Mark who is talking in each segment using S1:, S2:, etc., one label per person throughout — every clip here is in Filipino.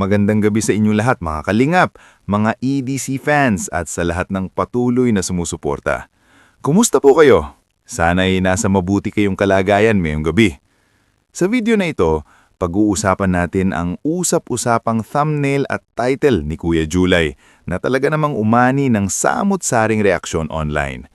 S1: Magandang gabi sa inyong lahat mga kalingap, mga EDC fans at sa lahat ng patuloy na sumusuporta. Kumusta po kayo? Sana'y nasa mabuti kayong kalagayan ngayong gabi. Sa video na ito, pag-uusapan natin ang usap-usapang thumbnail at title ni Kuya July na talaga namang umani ng samot-saring reaksyon online.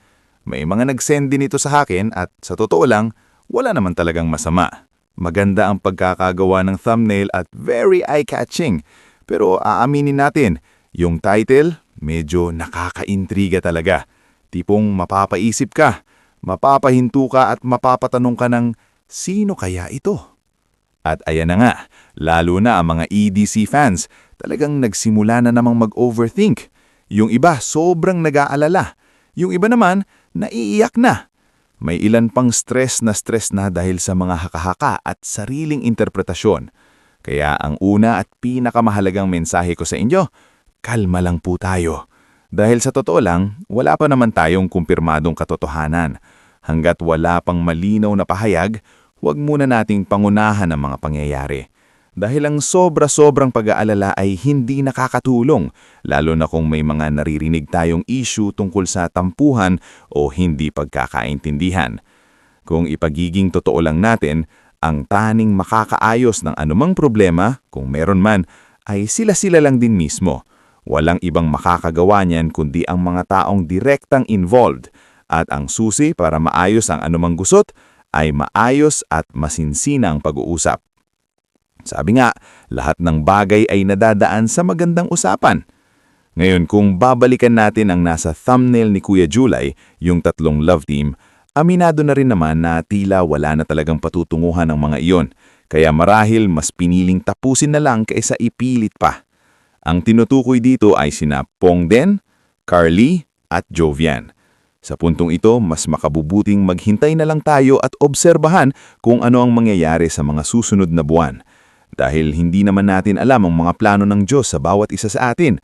S1: May mga nag-send din ito sa akin at sa totoo lang, wala naman talagang masama. Maganda ang pagkakagawa ng thumbnail at very eye-catching. Pero aaminin natin, yung title medyo nakakaintriga talaga. Tipong mapapaisip ka, mapapahinto ka at mapapatanong ka ng sino kaya ito? At ayan na nga, lalo na ang mga EDC fans, talagang nagsimula na namang mag-overthink. Yung iba sobrang nag-aalala, yung iba naman naiiyak na. May ilan pang stress na dahil sa mga haka-haka at sariling interpretasyon. Kaya ang una at pinakamahalagang mensahe ko sa inyo, kalma lang po tayo. Dahil sa totoo lang, wala pa naman tayong kumpirmadong katotohanan. Hanggat wala pang malinaw na pahayag, huwag muna nating pangunahan ang mga pangyayari. Dahil ang sobra-sobrang pag-aalala ay hindi nakakatulong, lalo na kung may mga naririnig tayong issue tungkol sa tampuhan o hindi pagkakaintindihan. Kung ipagiging totoo lang natin, ang taning makakaayos ng anumang problema, kung meron man, ay sila-sila lang din mismo. Walang ibang makakagawa niyan kundi ang mga taong direktang involved, at ang susi para maayos ang anumang gusot ay maayos at masinsinang pag-uusap. Sabi nga, lahat ng bagay ay nadadaan sa magandang usapan. Ngayon, kung babalikan natin ang nasa thumbnail ni Kuya July, yung tatlong love team, aminado na rin naman na tila wala na talagang patutunguhan ng mga iyon. Kaya marahil mas piniling tapusin na lang kaysa ipilit pa. Ang tinutukoy dito ay sina Pongden, Carly at Jovian. Sa puntong ito, mas makabubuting maghintay na lang tayo at obserbahan kung ano ang mangyayari sa mga susunod na buwan. Dahil hindi naman natin alam ang mga plano ng Diyos sa bawat isa sa atin.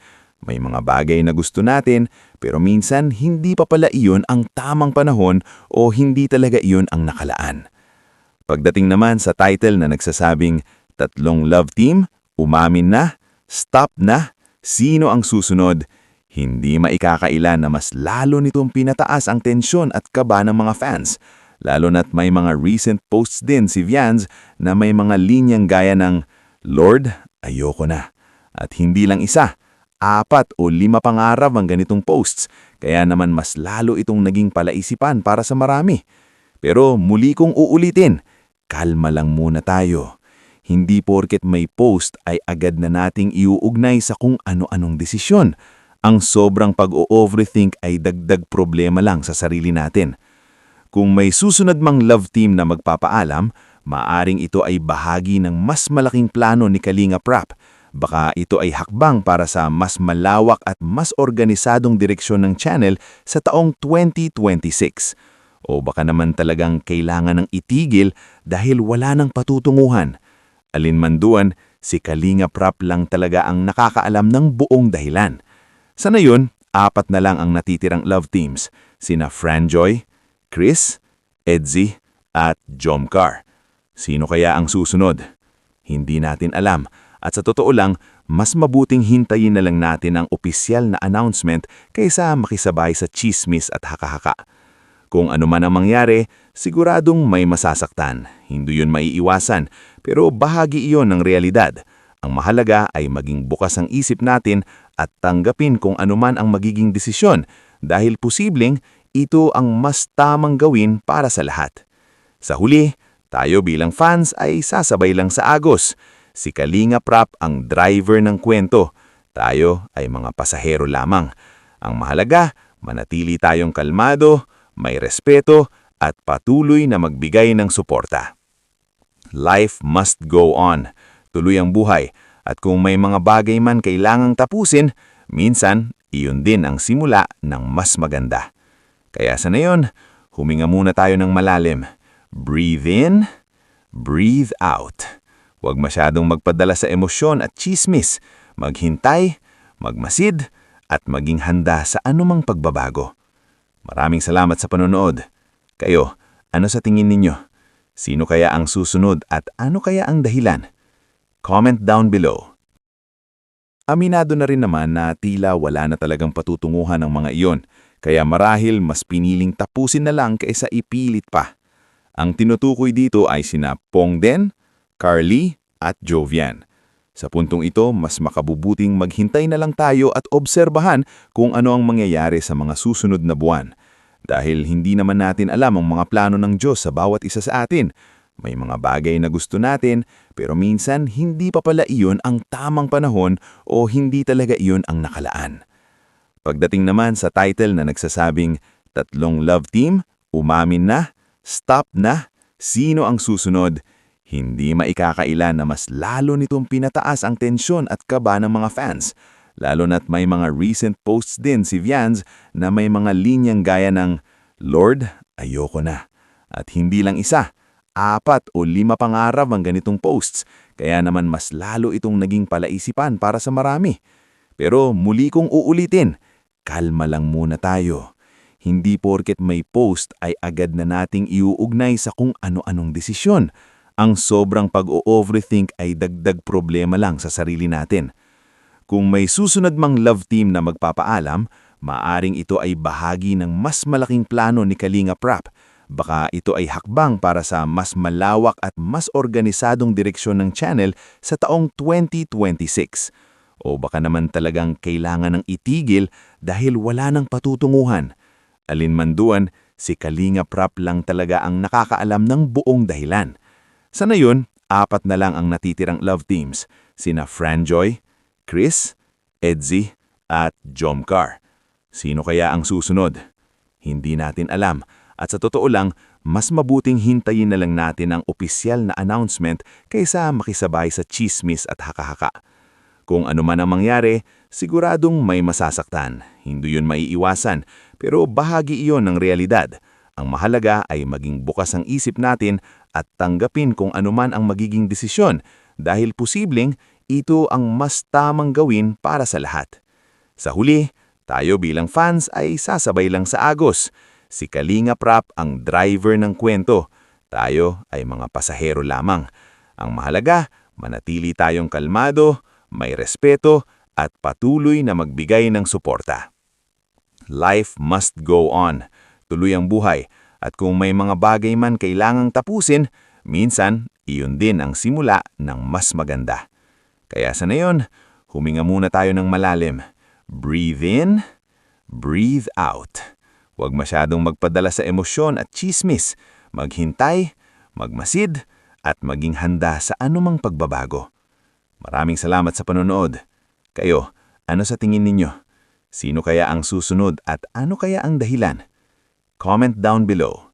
S1: May mga bagay na gusto natin, pero minsan hindi pa pala iyon ang tamang panahon o hindi talaga iyon ang nakalaan. Pagdating naman sa title na nagsasabing, tatlong love team, umamin na, stop na, sino ang susunod? Hindi maikakailan na mas lalo nitong pinataas ang tensyon at kaba ng mga fans. Lalo na't may mga recent posts din si Vianz na may mga linyang gaya ng, Lord, ayoko na. At hindi lang isa, 4 o 5 pangarap ang ganitong posts, kaya naman mas lalo itong naging palaisipan para sa marami. Pero muli kong uulitin, kalma lang muna tayo. Hindi porket may post ay agad na nating iuugnay sa kung ano-anong desisyon. Ang sobrang pag-o-overthink ay dagdag problema lang sa sarili natin. Kung may susunod mang love team na magpapaalam, maaring ito ay bahagi ng mas malaking plano ni Kalinga Prap. Baka ito ay hakbang para sa mas malawak at mas organisadong direksyon ng channel sa taong 2026. O baka naman talagang kailangan ng itigil dahil wala nang patutunguhan. Alinman si Kalinga Prap lang talaga ang nakakaalam ng buong dahilan. Sa ngayon, 4 na lang ang natitirang love teams, sina Franjoy, Chris, Edzy, at Jomcar. Sino kaya ang susunod? Hindi natin alam at sa totoo lang, mas mabuting hintayin na lang natin ang opisyal na announcement kaysa makisabay sa chismis at haka-haka. Kung ano man ang mangyari, siguradong may masasaktan. Hindi yun maiiwasan, pero bahagi iyon ng realidad. Ang mahalaga ay maging bukas ang isip natin at tanggapin kung anuman ang magiging desisyon dahil posibleng ito ang mas tamang gawin para sa lahat. Sa huli, tayo bilang fans ay sasabay lang sa agos. Si Kalinga Prap ang driver ng kwento. Tayo ay mga pasahero lamang. Ang mahalaga, manatili tayong kalmado, may respeto, at patuloy na magbigay ng suporta. Life must go on. Tuloy ang buhay. At kung may mga bagay man kailangang tapusin, minsan, iyon din ang simula ng mas maganda. Kaya sa ngayon, huminga muna tayo ng malalim. Breathe in, breathe out. Huwag masyadong magpadala sa emosyon at chismis. Maghintay, magmasid, at maging handa sa anumang pagbabago. Maraming salamat sa panonood. Kayo, ano sa tingin ninyo? Sino kaya ang susunod at ano kaya ang dahilan? Comment down below. Aminado na rin naman na tila wala na talagang patutunguhan ng mga iyon, kaya marahil mas piniling tapusin na lang kaysa ipilit pa. Ang tinutukoy dito ay sina Pongden, Carly at Jovian. Sa puntong ito, mas makabubuting maghintay na lang tayo at obserbahan kung ano ang mangyayari sa mga susunod na buwan. Dahil hindi naman natin alam ang mga plano ng Diyos sa bawat isa sa atin. May mga bagay na gusto natin, pero minsan hindi pa pala iyon ang tamang panahon o hindi talaga iyon ang nakalaan. Pagdating naman sa title na nagsasabing, Tatlong Love Team, Umamin na, Stop na, Sino ang susunod? Hindi maikakaila na mas lalo nitong pinataas ang tensyon at kaba ng mga fans. Lalo na't may mga recent posts din si Vianz na may mga linyang gaya ng, Lord, ayoko na. At hindi lang isa, 4 o 5 pangarap ang ganitong posts, kaya naman mas lalo itong naging palaisipan para sa marami. Pero muli kong uulitin, kalma lang muna tayo. Hindi porket may post ay agad na nating iuugnay sa kung ano-anong desisyon. Ang sobrang pag-o-overthink ay dagdag problema lang sa sarili natin. Kung may susunod mang love team na magpapaalam, maaring ito ay bahagi ng mas malaking plano ni Kalinga Prap. Baka ito ay hakbang para sa mas malawak at mas organisadong direksyon ng channel sa taong 2026. O baka naman talagang kailangan ng itigil dahil wala nang patutunguhan. Alinman duan, si Kalinga Prap lang talaga ang nakakaalam ng buong dahilan. Sa ngayon, 4 na lang ang natitirang love teams, sina Franjoy, Chris, Edzy, at Jomcar. Sino kaya ang susunod? Hindi natin alam, at sa totoo lang, mas mabuting hintayin na lang natin ang opisyal na announcement kaysa makisabay sa chismis at haka-haka. Kung ano man ang mangyari, siguradong may masasaktan. Hindi yun maiiwasan, pero bahagi iyon ng realidad. Ang mahalaga ay maging bukas ang isip natin at tanggapin kung anuman ang magiging desisyon dahil posibleng ito ang mas tamang gawin para sa lahat. Sa huli, tayo bilang fans ay sasabay lang sa agos. Si Kalinga Prap ang driver ng kwento. Tayo ay mga pasahero lamang. Ang mahalaga, manatili tayong kalmado, may respeto at patuloy na magbigay ng suporta. Life must go on. Tuloy ang buhay. At kung may mga bagay man kailangang tapusin, minsan iyon din ang simula ng mas maganda. Kaya sa ngayon, huminga muna tayo ng malalim. Breathe in, breathe out. Huwag masyadong magpadala sa emosyon at chismis. Maghintay, magmasid, at maging handa sa anumang pagbabago. Maraming salamat sa panonood. Kayo, ano sa tingin ninyo? Sino kaya ang susunod at ano kaya ang dahilan? Comment down below.